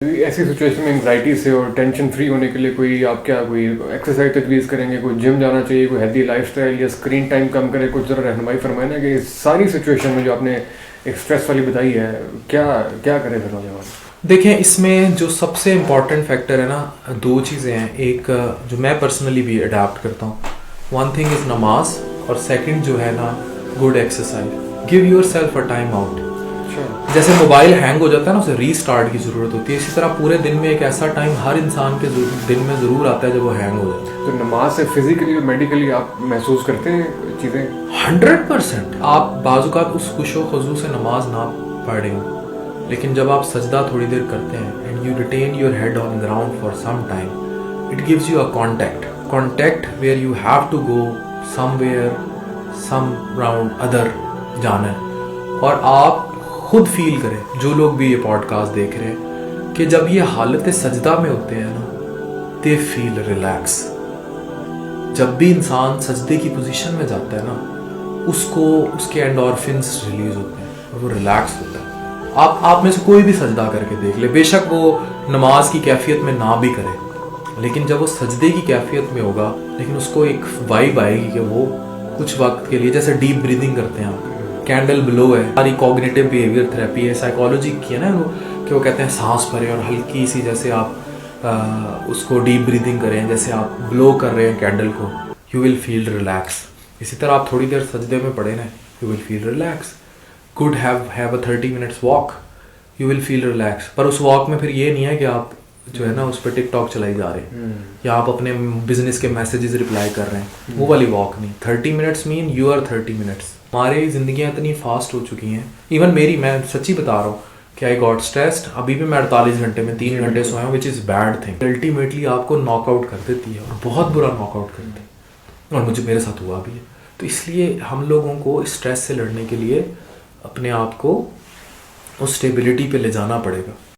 ऐसी सिचुएशन में एंग्जाइटी से और टेंशन फ्री होने के लिए कोई आप क्या कोई एक्सरसाइज तजवीज़ करेंगे, कोई जिम जाना चाहिए, कोई हेल्दी लाइफस्टाइल या स्क्रीन टाइम कम करे, कुछ ज़रा रहनुमाई फरमाए ना कि इस सारी सिचुएशन में जो आपने एक स्ट्रेस वाली बताई है, क्या क्या करें फिर नौजवान? देखें, इसमें जो सबसे इम्पॉर्टेंट फैक्टर है ना, दो चीज़ें हैं। एक जो मैं पर्सनली भी अडाप्ट करता हूँ, वन थिंग इज़ नमाज, और सेकंड जो है ना good exercise. Give your self a time out. जैसे मोबाइल हैंग हो जाता है ना, उसे रीस्टार्ट की ज़रूरत होती है, इसी तरह पूरे दिन में एक ऐसा टाइम हर इंसान के दिन में ज़रूर आता है जब वो हैंग हो जाता है। तो नमाज से फिजिकली और मेडिकली आप महसूस करते हैं चीज़ें? 100%। आप बाज़ुकात उस खुशो खुजू से नमाज ना पढ़ें, लेकिन जब आप सजदा थोड़ी देर करते हैं and you retain your head on ground for some time, it gives you a contact where you have to go somewhere some round other जाना है। और आप खुद फील करें, जो लोग भी ये पॉडकास्ट देख रहे हैं, कि जब ये हालत सजदा में होते हैं ना, दे फील रिलैक्स। जब भी इंसान सजदे की पोजीशन में जाता है ना, उसको उसके एंडोर्फिन्स रिलीज होते हैं और वो रिलैक्स होता है। आप में से कोई भी सजदा करके देख ले, बेशक वो नमाज की कैफियत में ना भी करे, लेकिन जब वो सजदे की कैफियत में होगा, लेकिन उसको एक वाइब आएगी कि वो कुछ वक्त के लिए, जैसे डीप ब्रीदिंग करते हैं आप, कैंडल ब्लो है, हमारी कॉग्निटिव बिहेवियर थेरेपी है, साइकोलॉजी की है ना वो, कि वो कहते हैं सांस भरें और हल्की सी, जैसे आप उसको डीप ब्रीदिंग करें, जैसे आप ब्लो कर रहे हैं कैंडल को, यू विल फील रिलैक्स। इसी तरह आप थोड़ी देर सजदे में पड़े ना, you will feel relax. Good have a 30 minutes walk, you will feel relax. पर उस वॉक में फिर ये नहीं है कि आप जो है ना उस पर टिकटॉक चलाई जा रहे हैं या आप अपने बिजनेस के मैसेजेस रिप्लाई कर रहे हैं, वो वाली वॉक नहीं। 30 minutes mean you are 30 minutes. हमारी ज़िंदगियाँ इतनी फास्ट हो चुकी हैं, इवन मेरी, मैं सच्ची बता रहा हूँ कि आई गॉट स्ट्रेस्ड। अभी भी मैं 48 घंटे में 3 घंटे सोया हूँ, which is bad thing. Ultimately आपको नॉकआउट कर देती है और बहुत बुरा नॉकआउट करती है, और मुझे मेरे साथ हुआ भी है। तो इसलिए हम लोगों को स्ट्रेस से लड़ने के लिए अपने आप को उस स्टेबिलिटी पे ले जाना पड़ेगा।